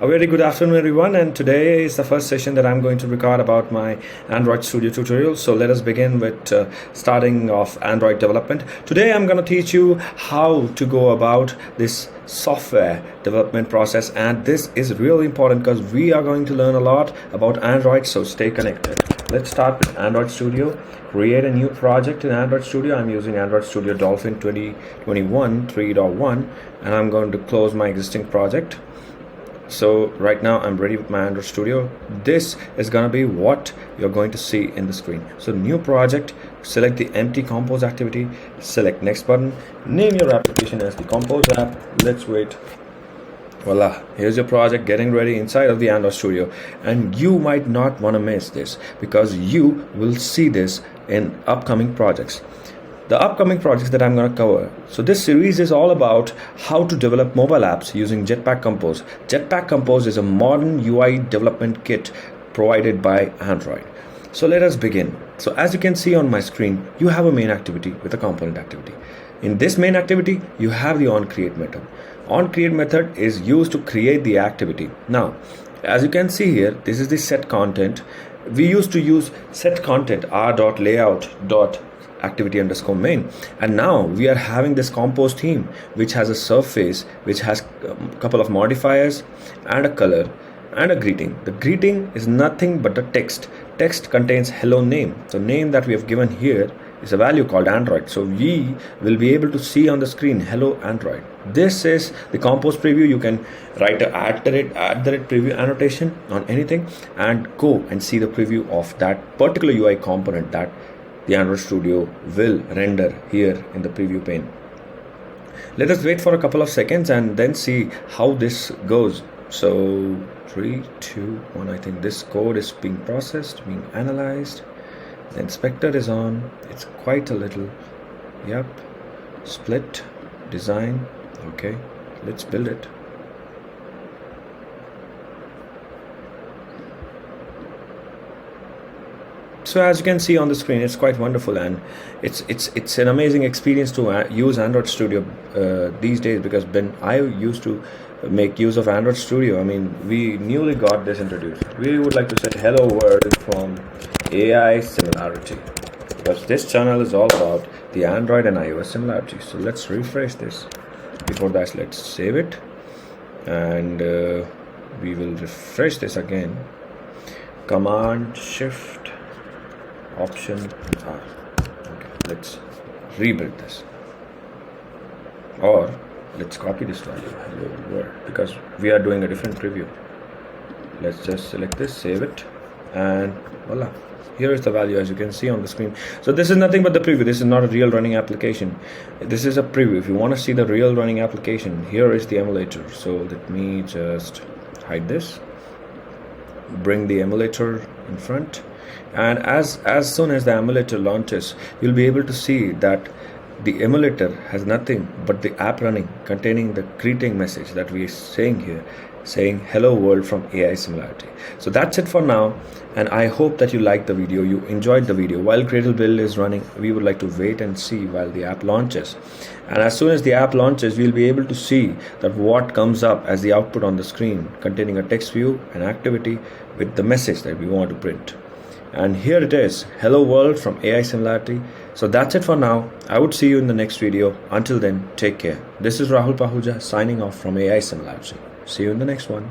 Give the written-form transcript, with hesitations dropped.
A very good afternoon, everyone, and today is the first session that I'm going to record about my Android Studio tutorial. So let us begin with starting off Android development. Today I'm going to teach you how to go about this software development process, and this is really important because we are going to learn a lot about Android, so stay connected. Let's start with Android Studio. Create a new project in Android Studio. I'm using Android Studio Dolphin 2021 3.1, and I'm going to close my existing project. So right now I'm ready with my Android Studio. This is gonna be what you're going to see in the screen. So new project, select the empty compose activity, select next button, name your application as the compose app. Let's wait. Voila, here's your project getting ready inside of the Android Studio, and you might not want to miss this because you will see this in upcoming projects. The upcoming projects that I'm going to cover. So this series is all about how to develop mobile apps using Jetpack Compose. Jetpack Compose is a modern UI development kit provided by Android. So let us begin. So as you can see on my screen, you have a main activity with a component activity. In this main activity, you have the onCreate method. OnCreate method is used to create the activity. Now, as you can see here, this is the set content. We used to use set content r.layout.activity underscore main, and now we are having this compose theme which has a surface, which has a couple of modifiers and a color and a greeting. The greeting is nothing but a text. Text contains hello name. So name that we have given here is a value called Android. So we will be able to see on the screen hello Android. This is the compose preview. You can write a @ preview annotation on anything and go and see the preview of that particular UI component that the Android Studio will render here in the preview pane. Let us wait for a couple of seconds and then see how this goes. So 3, 2, 1, I think this code is being processed, being analyzed. The inspector is on. It's quite a little. Yep. Split, design. Okay, let's build it. So as you can see on the screen, it's quite wonderful, and it's an amazing experience to use Android Studio these days, because when I used to make use of Android Studio, I mean, we newly got this introduced. We would like to say hello world from AI similarity, because this channel is all about the Android and iOS similarity. So let's refresh this. Before that, let's save it, and we will refresh this again. Command Shift Option R. Okay, let's rebuild this, or let's copy this value hello world, because we are doing a different preview. Let's just select this, save it, and voila, here is the value as you can see on the screen. So this is nothing but the preview. This is not a real running application. This is a preview. If you want to see the real running application, here is the emulator. So let me just hide this, bring the emulator in front, and as soon as the emulator launches, you'll be able to see that the emulator has nothing but the app running, containing the greeting message that we are saying here, saying hello world from AI similarity. So that's it for now, and I hope that you liked the video, you enjoyed the video. While Cradle build is running, we would like to wait and see while the app launches, and as soon as the app launches, we'll be able to see that what comes up as the output on the screen, containing a text view, an activity with the message that we want to print. And here it is, hello world from AI similarity. So that's it for now. I would see you in the next video. Until then, take care. This is Rahul Pahuja signing off from AI similarity. See you in the next one.